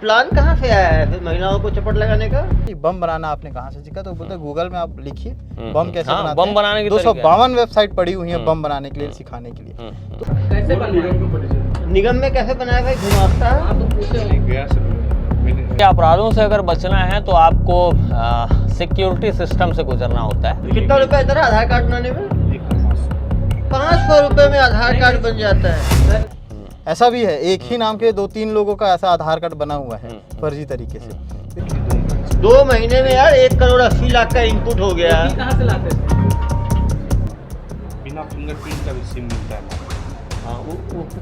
Plan कहाँ से आया है फिर महिलाओं को चपट लगाने का? बम बनाना आपने कहाँ से सीखा? तो बोलते गूगल में आप लिखिए बम कैसे हाँ, बनाते बम बनाने की 252 वेबसाइट पड़ी हुई है बम बनाने के लिए, सिखाने के लिए। कैसे बनवाए? निगम में कैसे बनाया भाई? घुमाता है। हाँ तो पूछे अपराधों से अगर बचना है तो आपको सिक्योरिटी सिस्टम से गुजरना होता है। कितना रुपया इधर आधार कार्ड बनाने में? 500 रुपए में आधार कार्ड बन जाता है। ऐसा भी है, एक ही नाम के 2-3 लोगों का ऐसा आधार कार्ड बना हुआ है फर्जी तरीके से। 2 महीने में यार 1,80,00,000 का इनपुट हो गया। कहाँ से लाते थे? बिना फिंगरप्रिंट का भी सिम मिलता है। हाँ, वो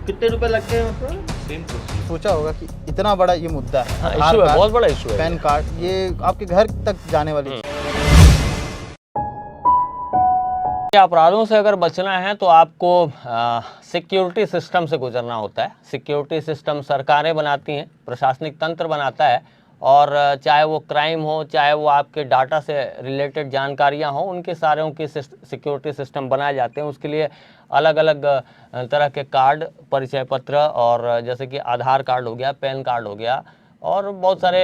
कितने रुपए लगते हैं उसमें? Same process. सोचा होगा कि इतना बड़ा ये मुद्दा है, आधार इशू है, कार्ड, बहुत बड़ा इशू है। पैन कार्ड, ये आपके घर तक जाने वाली अपराधों से अगर बचना है तो आपको सिक्योरिटी सिस्टम से गुजरना होता है। सिक्योरिटी सिस्टम सरकारें बनाती हैं, प्रशासनिक तंत्र बनाता है, और चाहे वो क्राइम हो, चाहे वो आपके डाटा से रिलेटेड जानकारियां हो, उनके सारों की सिक्योरिटी सिस्टम बनाए जाते हैं। उसके लिए अलग अलग तरह के कार्ड, परिचय पत्र, और जैसे कि आधार कार्ड हो गया, पैन कार्ड हो गया, और बहुत सारे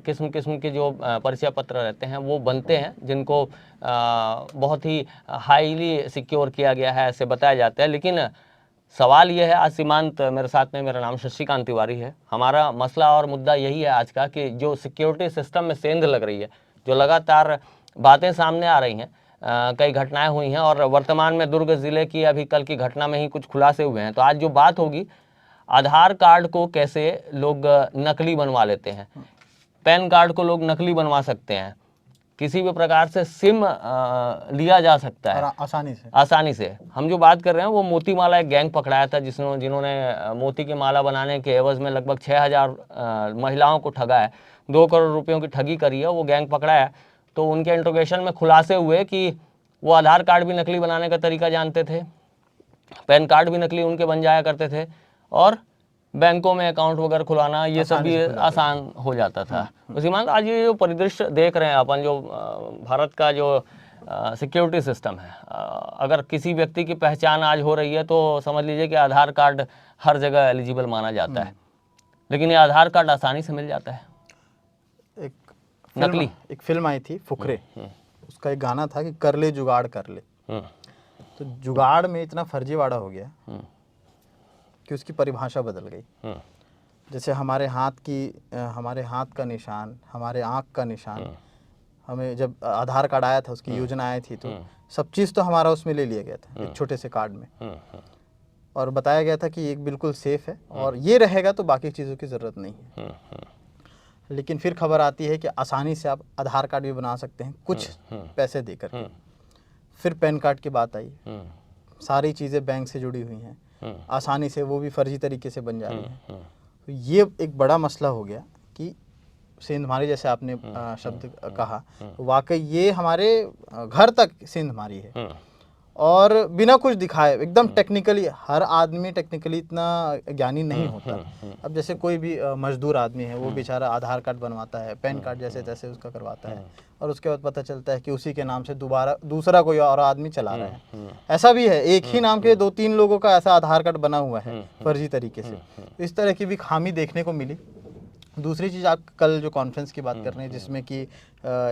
किस्म के जो परिचय पत्र रहते हैं वो बनते हैं, जिनको बहुत ही हाईली सिक्योर किया गया है, ऐसे बताया जाता है। लेकिन सवाल ये है, आज सीमांत मेरे साथ में, मेरा नाम शशिकांत तिवारी है। हमारा मसला और मुद्दा यही है आज का कि जो सिक्योरिटी सिस्टम में सेंध लग रही है, जो लगातार बातें सामने आ रही हैं, कई घटनाएं हुई हैं, और वर्तमान में दुर्ग ज़िले की अभी कल की घटना में ही कुछ खुलासे हुए हैं। तो आज जो बात होगी, आधार कार्ड को कैसे लोग नकली बनवा लेते हैं, पैन कार्ड को लोग नकली बनवा सकते हैं, किसी भी प्रकार से सिम लिया जा सकता है आसानी से। हम जो बात कर रहे हैं वो मोती माला एक गैंग पकड़ाया था, जिन्होंने मोती की माला बनाने के एवज में लगभग 6,000 महिलाओं को ठगा है, 2 करोड़ रुपयों की ठगी करी है। वो गैंग पकड़ा है, तो उनके इंट्रोगेशन में खुलासे हुए कि वो आधार कार्ड भी नकली बनाने का तरीका जानते थे, पैन कार्ड भी नकली उनके बन जाया करते थे, और बैंकों में अकाउंट वगैरह खुलाना ये सब भी आसान हो जाता था। उसी मान आज ये जो परिदृश्य देख रहे हैं अपन, जो भारत का जो सिक्योरिटी सिस्टम है, अगर किसी व्यक्ति की पहचान आज हो रही है तो समझ लीजिए कि आधार कार्ड हर जगह एलिजिबल माना जाता है, लेकिन ये आधार कार्ड आसानी से मिल जाता है। एक फिल्म आई थी फुकरे, उसका एक गाना था कि कर ले जुगाड़ कर ले। तो जुगाड़ में इतना फर्जीवाड़ा हो गया कि उसकी परिभाषा बदल गई। जैसे हमारे हाथ का निशान, हमारे आँख का निशान, हमें जब आधार कार्ड आया था, उसकी योजना आई थी, तो सब चीज़ तो हमारा उसमें ले लिया गया था, एक छोटे से कार्ड में, और बताया गया था कि एक बिल्कुल सेफ है और ये रहेगा तो बाकी चीज़ों की ज़रूरत नहीं है। लेकिन फिर खबर आती है कि आसानी से आप आधार कार्ड भी बना सकते हैं कुछ पैसे देकर के। फिर पैन कार्ड की बात आई, सारी चीज़ें बैंक से जुड़ी हुई हैं, आसानी से वो भी फर्जी तरीके से बन जा रही हैं। तो ये एक बड़ा मसला हो गया कि सेंधमारी, जैसे आपने शब्द कहा, वाकई ये हमारे घर तक सेंधमारी है, और बिना कुछ दिखाए एकदम टेक्निकली। हर आदमी टेक्निकली इतना ज्ञानी नहीं होता। अब जैसे कोई भी मजदूर आदमी है, वो बेचारा आधार कार्ड बनवाता है, पैन कार्ड जैसे तैसे उसका करवाता है, और उसके बाद पता चलता है कि उसी के नाम से दूसरा कोई और आदमी चला रहा है। ऐसा भी है, एक ही नाम के 2-3 लोगों का ऐसा आधार कार्ड बना हुआ है फर्जी तरीके से। इस तरह की भी खामी देखने को मिली। दूसरी चीज़, आप कल जो कॉन्फ्रेंस की बात कर रहे हैं जिसमें कि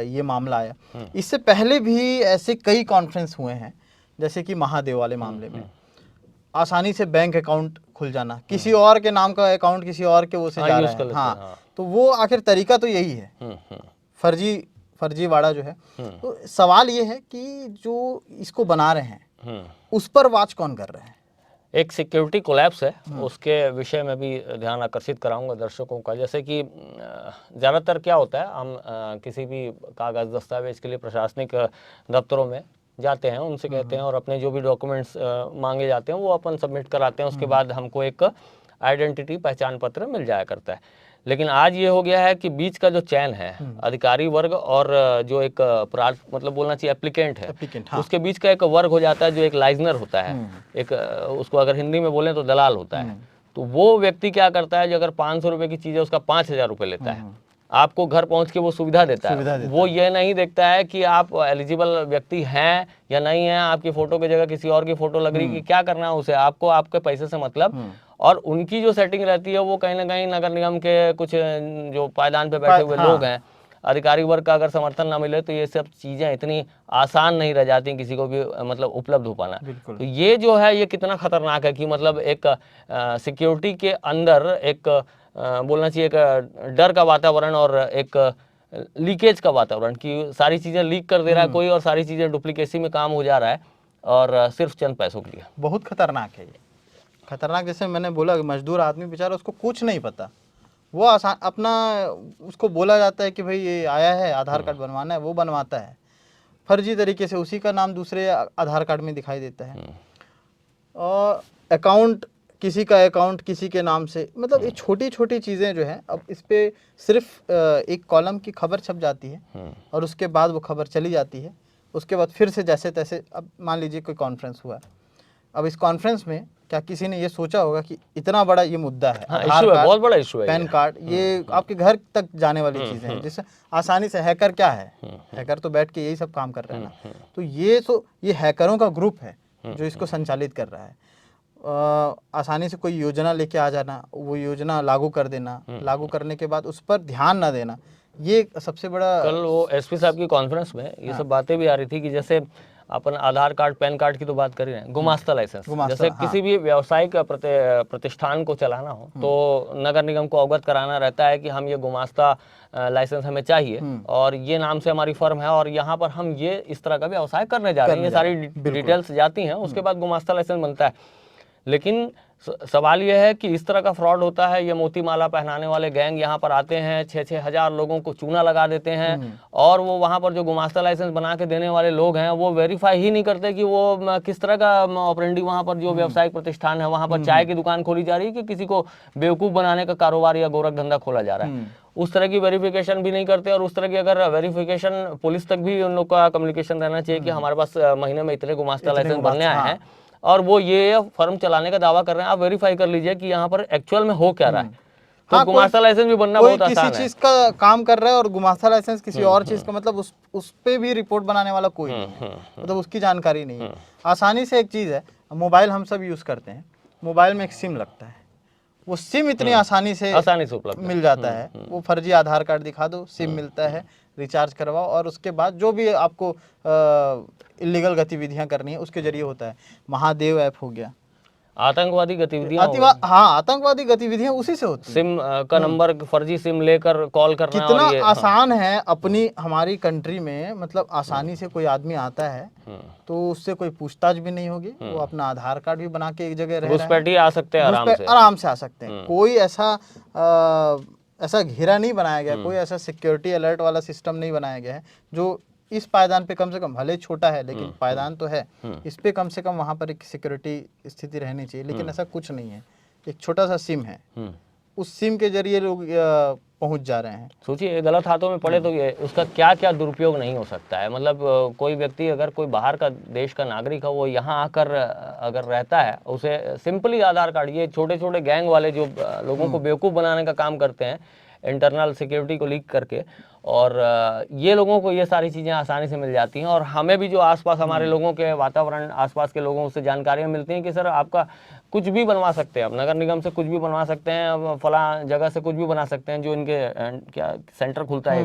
ये मामला आया, इससे पहले भी ऐसे कई कॉन्फ्रेंस हुए हैं, जैसे कि महादेव वाले मामले में आसानी से बैंक अकाउंट खुल जाना, किसी और के नाम का अकाउंट किसी और के वो से जा रहा है। हाँ, तो वो आखिर तरीका तो यही है, फर्जीवाड़ा जो है। तो सवाल ये है कि जो इसको बना रहे हैं उस पर वॉच कौन कर रहे हैं? एक सिक्योरिटी कोलैप्स है, उसके विषय में भी ध्यान आकर्षित कराऊंगा दर्शकों का। जैसे कि ज़्यादातर क्या होता है, हम किसी भी कागज़ दस्तावेज के लिए प्रशासनिक दफ्तरों में जाते हैं, उनसे कहते हैं और अपने जो भी डॉक्यूमेंट्स मांगे जाते हैं वो अपन सबमिट कराते हैं। उसके बाद हमको एक आइडेंटिटी, पहचान पत्र मिल जाया करता है। लेकिन आज ये हो गया है कि बीच का जो चैन है, अधिकारी वर्ग और जो एक मतलब बोलना चाहिए एप्लीकेंट है, हाँ। उसके बीच का एक वर्ग हो जाता है जो एक लाइजनर होता है, एक उसको अगर हिंदी में बोलें तो दलाल होता है। तो वो व्यक्ति क्या करता है, जो अगर 500 रुपये की चीज़ है उसका 5,000 रुपये लेता है, आपको घर पहुंच के वो सुविधा देता है। वो ये नहीं देखता है कि आप एलिजिबल व्यक्ति हैं या नहीं हैं, आपकी फ़ोटो की जगह किसी और की फ़ोटो लग रही है, कि क्या करना है उसे, आपको आपके पैसे से मतलब। और उनकी जो सेटिंग रहती है वो कहीं ना कहीं नगर निगम के कुछ जो पायदान पे बैठे हुए लोग हैं, अधिकारी वर्ग का अगर समर्थन ना मिले तो ये सब चीज़ें इतनी आसान नहीं रह जाती किसी को भी मतलब उपलब्ध हो पाना। तो ये जो है ये कितना खतरनाक है कि मतलब एक सिक्योरिटी के अंदर एक बोलना चाहिए एक डर का वातावरण और एक लीकेज का वातावरण कि सारी चीज़ें लीक कर दे रहा है कोई और सारी चीज़ें डुप्लीकेसी में काम हो जा रहा है और सिर्फ चंद पैसों के लिए। बहुत खतरनाक है ये, खतरनाक। जैसे मैंने बोला कि मजदूर आदमी बेचारा, उसको कुछ नहीं पता, वो आसान अपना उसको बोला जाता है कि भाई ये आया है आधार कार्ड बनवाना है, वो बनवाता है फर्जी तरीके से, उसी का नाम दूसरे आधार कार्ड में दिखाई देता है। और अकाउंट, किसी का अकाउंट किसी के नाम से, मतलब ये छोटी छोटी चीज़ें जो हैं, अब इस पर सिर्फ एक कॉलम की खबर छप जाती है और उसके बाद वो खबर चली जाती है। उसके बाद फिर से जैसे तैसे, अब मान लीजिए कोई कॉन्फ्रेंस हुआ, अब इस कॉन्फ्रेंस में क्या किसी ने ये सोचा होगा कि इतना बड़ा ये मुद्दा है, आधार कार्ड, बहुत बड़ा इशू है, पैन कार्ड, ये आपके घर तक जाने वाली चीज़ें हैं जिससे आसानी से हैकर क्या है, हैकर तो बैठ के यही सब काम कर रहे हैं ना। तो ये हैकरों का ग्रुप है जो इसको संचालित कर रहा है। आसानी से कोई योजना लेके आ जाना, वो योजना लागू कर देना, लागू करने के बाद उस पर ध्यान ना देना, ये सबसे बड़ा। कल वो एसपी साहब की कॉन्फ्रेंस में ये सब बातें भी आ रही थी कि जैसे अपन आधार कार्ड पैन कार्ड की तो बात कर ही रहे हैं, गुमास्ता लाइसेंस, जैसे किसी भी व्यावसायिक प्रतिष्ठान को चलाना हो तो नगर निगम को अवगत कराना रहता है कि हम ये गुमास्ता लाइसेंस हमें चाहिए और ये नाम से हमारी फर्म है और यहाँ पर हम ये इस तरह का व्यवसाय करने जा रहे हैं, ये सारी डिटेल्स जाती हैं, उसके बाद गुमास्ता लाइसेंस बनता है। लेकिन सवाल यह है कि इस तरह का फ्रॉड होता है, ये मोती माला पहनाने वाले गैंग यहाँ पर आते हैं, 6-6 हज़ार लोगों को चूना लगा देते हैं और वो वहाँ पर जो गुमास्ता लाइसेंस बना के देने वाले लोग हैं वो वेरीफाई ही नहीं करते कि वो किस तरह का ऑपरेंडी वहाँ पर जो व्यावसायिक प्रतिष्ठान है वहाँ पर चाय की दुकान खोली जा रही है कि किसी को बेवकूफ़ बनाने का कारोबार या गोरख धंधा खोला जा रहा है। उस तरह की वेरिफिकेशन भी नहीं करते और उस तरह की अगर वेरिफिकेशन पुलिस तक भी उन लोग का कम्युनिकेशन रहना चाहिए कि हमारे पास महीने में इतने गुमास्ता लाइसेंस बनने आए हैं और वो ये फर्म चलाने का दावा कर रहे हैं, आप वेरीफाई कर लीजिए कि यहाँ पर एक्चुअल में हो क्या रहा है। तो गुमास्ता लाइसेंस भी बनना बहुत आसान है। किसी चीज का काम कर रहा है और गुमास्ता लाइसेंस किसी और चीज का, मतलब उस पे भी रिपोर्ट बनाने वाला कोई नहीं है, मतलब उसकी जानकारी नहीं है। आसानी से एक चीज है, मोबाइल हम सब यूज करते हैं, मोबाइल में एक सिम लगता है, वो सिम इतनी आसानी से उपलब्ध मिल जाता है। वो फर्जी आधार कार्ड दिखा दो, सिम मिलता है, रिचार्ज करवाओ और उसके बाद जो भी आपको इलीगल गतिविधियां करनी है उसके जरिए होता है। महादेव ऐप हो गया, आतंकवादी गतिविधियां, हाँ आतंकवादी गतिविधियां उसी से होती है। सिम का नंबर, फर्जी सिम लेकर कॉल करना, कितना और ये आसान है अपनी हमारी कंट्री में, मतलब आसानी से कोई आदमी आता है तो उससे कोई पूछताछ भी नहीं होगी, वो अपना आधार कार्ड भी बना के एक जगह रह रहा है, आ सकते हैं, आराम से आ सकते हैं। कोई ऐसा घेरा नहीं बनाया गया, कोई ऐसा सिक्योरिटी अलर्ट वाला सिस्टम नहीं बनाया गया है जो इस पायदान पे कम से कम, भले छोटा है लेकिन पायदान तो है, इस पे कम से कम वहाँ पर एक सिक्योरिटी स्थिति रहनी चाहिए। लेकिन ऐसा कुछ नहीं है, एक छोटा सा सिम है, उस सिम के जरिए लोग पहुंच जा रहे हैं। सोचिए गलत हाथों में पड़े तो ये उसका क्या क्या दुरुपयोग नहीं हो सकता है। मतलब कोई व्यक्ति अगर कोई बाहर का देश का नागरिक है, वो यहाँ आकर अगर रहता है, उसे सिंपली आधार कार्ड, ये छोटे छोटे गैंग वाले जो लोगों को बेवकूफ़ बनाने का काम करते हैं इंटरनल सिक्योरिटी को लीक करके, और ये लोगों को ये सारी चीज़ें आसानी से मिल जाती हैं। और हमें भी जो आसपास हमारे लोगों के वातावरण, आसपास के लोगों से जानकारियाँ मिलती हैं कि सर आपका कुछ भी बनवा सकते हैं, आप नगर निगम से कुछ भी बनवा सकते हैं, फला जगह से कुछ भी बना सकते हैं, जो इनके क्या सेंटर खुलता है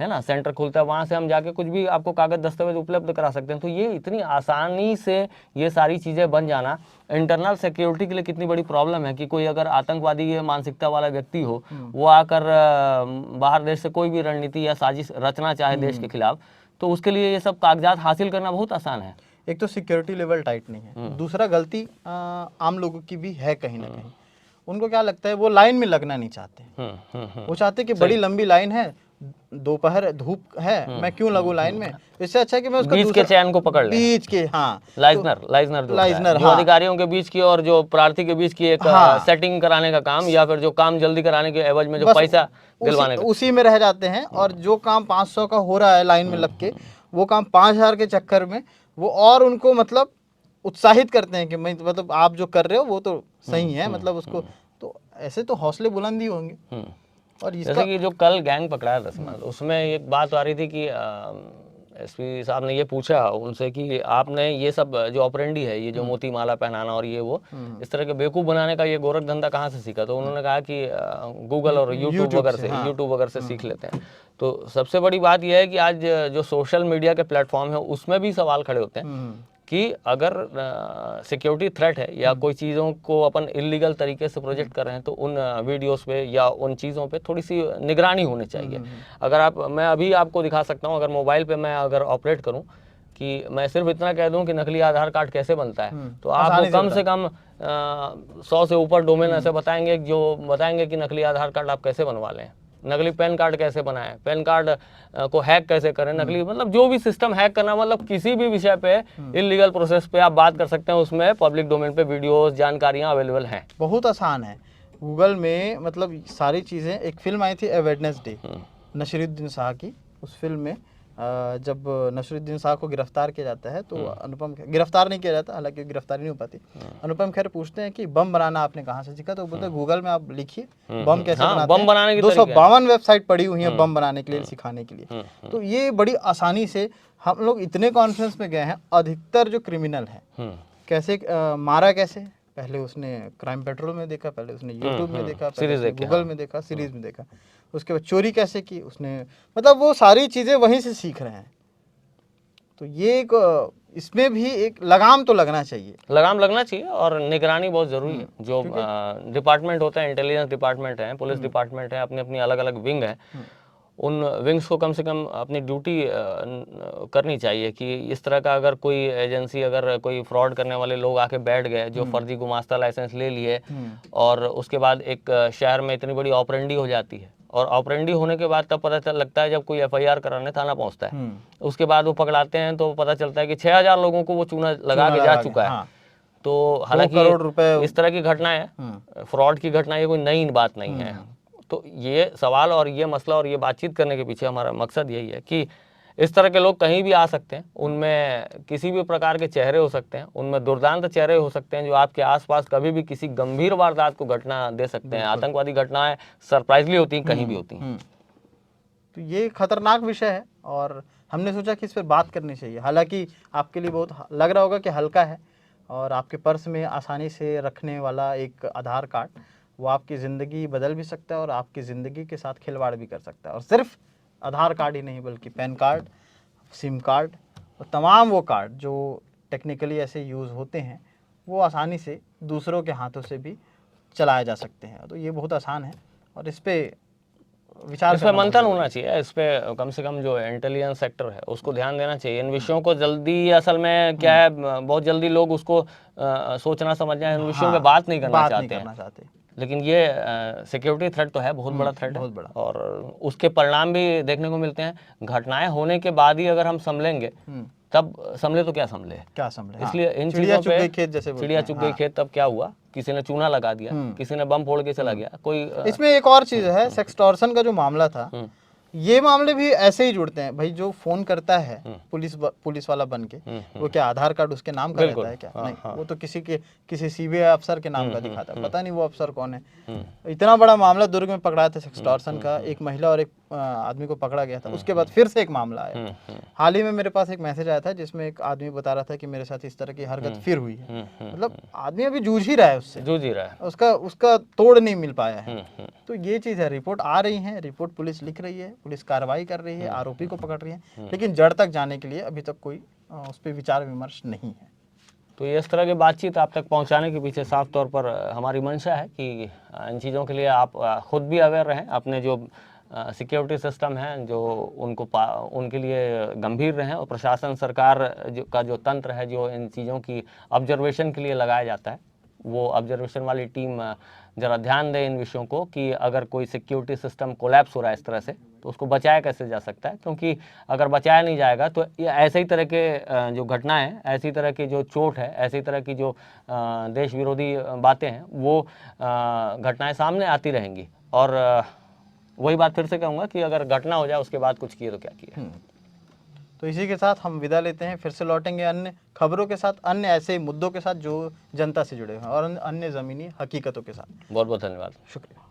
है ना, सेंटर खुलता है, वहाँ से हम जाके कुछ भी आपको कागज दस्तावेज उपलब्ध करा सकते हैं। तो ये इतनी आसानी से ये सारी चीज़ें बन जाना इंटरनल सिक्योरिटी के लिए कितनी बड़ी प्रॉब्लम है कि कोई अगर आतंकवादी मानसिकता वाला व्यक्ति हो, वो आकर बाहर देश से कोई भी रणनीति या साजिश रचना चाहे देश के खिलाफ, तो उसके लिए ये सब कागजात हासिल करना बहुत आसान है। एक तो सिक्योरिटी लेवल टाइट नहीं है, दूसरा गलती आम लोगों की भी है कहीं ना कहीं। उनको क्या लगता है, वो लाइन में लगना नहीं चाहते, वो चाहते कि बड़ी लंबी लाइन है, दोपहर धूप है, मैं क्यों लगूं लाइन में, इससे अच्छा है कि मैं उसका बीच के चैन को पकड़ ले, बीच के, हाँ लाइजनर जो अधिकारियों के बीच की और जो प्रार्थी के बीच की एक सेटिंग कराने का काम, या फिर जो काम जल्दी कराने के एवज में जो पैसा दिलवाने का, उसी में रह जाते हैं। और जो काम 500 का हो रहा है लाइन में लग के, वो काम 5000 के चक्कर में वो और उनको मतलब उत्साहित करते हैं कि मतलब आप जो कर रहे हो वो तो सही है, मतलब उसको तो ऐसे तो हौसले बुलंद ही होंगे। और जैसे कि जो कल गैंग पकड़ा है 10 उसमें एक बात आ रही थी कि एसपी साहब ने ये पूछा उनसे कि आपने ये सब जो ऑपरेंडी है, ये जो मोती माला पहनाना और ये वो इस तरह के बेवकूफ़ बनाने का ये गोरख धंधा कहाँ से सीखा? तो उन्होंने कहा कि गूगल और यूट्यूब वगैरह से सीख लेते हैं। तो सबसे बड़ी बात यह है कि आज जो सोशल मीडिया के प्लेटफॉर्म है उसमें भी सवाल खड़े होते हैं कि अगर सिक्योरिटी थ्रेट है या कोई चीज़ों को अपन इलीगल तरीके से प्रोजेक्ट कर रहे हैं तो उन वीडियोस पे या उन चीज़ों पे थोड़ी सी निगरानी होनी चाहिए। अगर मैं अभी आपको दिखा सकता हूँ, अगर मोबाइल पे मैं अगर ऑपरेट करूँ कि मैं सिर्फ इतना कह दूं कि नकली आधार कार्ड कैसे बनता है, तो आपको कम से कम 100 से ऊपर डोमेन ऐसे बताएंगे जो बताएंगे कि नकली आधार कार्ड आप कैसे बनवा लें, नकली पैन कार्ड कैसे बनाएं, पैन कार्ड को हैक कैसे करें, नकली मतलब जो भी सिस्टम हैक करना, मतलब किसी भी विषय पे इलीगल प्रोसेस पे आप बात कर सकते हैं। उसमें पब्लिक डोमेन पे वीडियोस जानकारियां अवेलेबल हैं, बहुत आसान है। गूगल में मतलब सारी चीज़ें, एक फिल्म आई थी ए वेडनेसडे नसीरुद्दीन शाह की, उस फिल्म में जब नसीरुद्दीन शाह को गिरफ्तार किया जाता है तो अनुपम गिरफ्तार नहीं किया जाता, हालांकि गिरफ्तारी नहीं हो पाती। अनुपम खेर पूछते हैं कि बम बनाना आपने कहाँ से सीखा, तो बोलते हैं गूगल में आप लिखिए बम कैसे बनाते बम बनाने की 252 वेबसाइट पड़ी हुई है बम बनाने के लिए, सिखाने के लिए। तो ये बड़ी आसानी से हम लोग इतने कॉन्फिडेंस में गए हैं। अधिकतर जो क्रिमिनल है कैसे मारा, कैसे पहले उसने क्राइम पेट्रोल में देखा, पहले उसने यूट्यूब में देखा, पहले उसने गूगल में देखा, सीरीज में देखा, उसके बाद चोरी कैसे की उसने, मतलब वो सारी चीज़ें वहीं से सीख रहे हैं। तो ये एक इसमें भी एक लगाम तो लगना चाहिए, लगाम लगना चाहिए और निगरानी बहुत ज़रूरी है। जो डिपार्टमेंट होता है, इंटेलिजेंस डिपार्टमेंट है, पुलिस डिपार्टमेंट है, अपनी अपनी अलग अलग विंग है, उन विंग्स को कम से कम अपनी ड्यूटी करनी चाहिए कि इस तरह का अगर कोई एजेंसी, अगर कोई फ्रॉड करने वाले लोग आके बैठ गए जो फर्जी गुमास्ता लाइसेंस ले लिए और उसके बाद एक शहर में इतनी बड़ी ऑपरेंडी हो जाती है, और ऑपरेंडी होने के बाद तब पता लगता है जब कोई एफआईआर कराने थाना पहुंचता है, उसके बाद वो पकड़ाते हैं तो पता चलता है कि 6000 लोगों को वो चूना लगा के जा चुका है। तो हालांकि 2 करोड़ रुपए इस तरह की घटनाएं, फ्रॉड की घटनाएं, ये कोई नई बात नहीं है। तो ये सवाल और ये मसला और ये बातचीत करने के पीछे हमारा मकसद यही है कि इस तरह के लोग कहीं भी आ सकते हैं, उनमें किसी भी प्रकार के चेहरे हो सकते हैं, उनमें दुर्दांत चेहरे हो सकते हैं जो आपके आसपास कभी भी किसी गंभीर वारदात को घटना दे सकते हैं। आतंकवादी घटनाएं सरप्राइजली होती हैं, कहीं भी होती हैं। तो ये खतरनाक विषय है और हमने सोचा कि इस पर बात करनी चाहिए। हालांकि आपके लिए बहुत लग रहा होगा कि हल्का है, और आपके पर्स में आसानी से रखने वाला एक आधार कार्ड वो आपकी ज़िंदगी बदल भी सकता है और आपकी ज़िंदगी के साथ खिलवाड़ भी कर सकता है। और सिर्फ आधार कार्ड ही नहीं बल्कि पैन कार्ड, सिम कार्ड और तमाम वो कार्ड जो टेक्निकली ऐसे यूज़ होते हैं वो आसानी से दूसरों के हाथों से भी चलाए जा सकते हैं। तो ये बहुत आसान है और इस पर विचार, इस पर मंथन होना चाहिए। इस पर कम से कम जो इंटेलिजेंस सेक्टर है उसको ध्यान देना चाहिए। इन विषयों को जल्दी, असल में क्या है, बहुत जल्दी लोग उसको सोचना समझना, इन विषयों पे बात नहीं करना चाहते। लेकिन ये सिक्योरिटी थ्रेट तो है, बहुत बड़ा थ्रेट है, बड़ा। और उसके परिणाम भी देखने को मिलते हैं। घटनाएं होने के बाद ही अगर हम संभलेंगे, तब संभले तो क्या संभले, इसलिए इन चीजों पे चिड़िया चुग गई खेत। तब क्या हुआ, किसी ने चूना लगा दिया, किसी ने बम फोड़ के चला गया, कोई इसमें एक और चीज है, सेक्सटॉर्शन का जो मामला था, ये मामले भी ऐसे ही जुड़ते हैं। भाई जो फोन करता है पुलिस वाला बन के, वो क्या आधार कार्ड उसके नाम का रहता है क्या? नहीं, वो तो किसी सीबीआई अफसर के नाम का दिखाता है, पता नहीं वो अफसर कौन है। इतना बड़ा मामला दुर्ग में पकड़ा था सेक्सटॉर्शन का, एक महिला और एक आदमी को पकड़ा गया था। उसके बाद फिर से एक मामला आया। हाल ही में मेरे पास एक मैसेज आया था जिसमें एक आदमी बता रहा था कि मेरे साथ इस तरह की हरकत फिर हुई है। मतलब आदमी अभी जूझ ही रहा है उससे, उसका तोड़ नहीं मिल पाया है। तो ये चीज़ है, रिपोर्ट आ रही है, रिपोर्ट पुलिस लिख रही है, पुलिस कार्रवाई कर रही है, आरोपी को पकड़ रही है, लेकिन जड़ तक जाने के लिए अभी तक कोई उस पर विचार विमर्श नहीं है। तो ये इस तरह की बातचीत आप तक पहुंचाने के पीछे साफ तौर पर हमारी मंशा है कि इन चीज़ों के लिए आप खुद भी अवेयर रहें, अपने जो सिक्योरिटी सिस्टम है जो उनके लिए गंभीर रहें, और प्रशासन, सरकार का जो तंत्र है जो इन चीज़ों की ऑब्जर्वेशन के लिए लगाया जाता है, वो ऑब्जर्वेशन वाली टीम ज़रा ध्यान दें इन विषयों को कि अगर कोई सिक्योरिटी सिस्टम कोलैप्स हो रहा है इस तरह से, तो उसको बचाया कैसे जा सकता है। क्योंकि अगर बचाया नहीं जाएगा तो ऐसे ही तरह के जो घटनाएं हैं, ऐसी तरह की जो चोट है, ऐसी तरह की जो देश विरोधी बातें हैं, वो घटनाएं सामने आती रहेंगी। और वही बात फिर से कहूँगा कि अगर घटना हो जाए उसके बाद कुछ किए तो क्या किए। तो इसी के साथ हम विदा लेते हैं, फिर से लौटेंगे अन्य खबरों के साथ, अन्य ऐसे मुद्दों के साथ जो जनता से जुड़े हैं और अन्य ज़मीनी हकीकतों के साथ। बहुत बहुत धन्यवाद, शुक्रिया।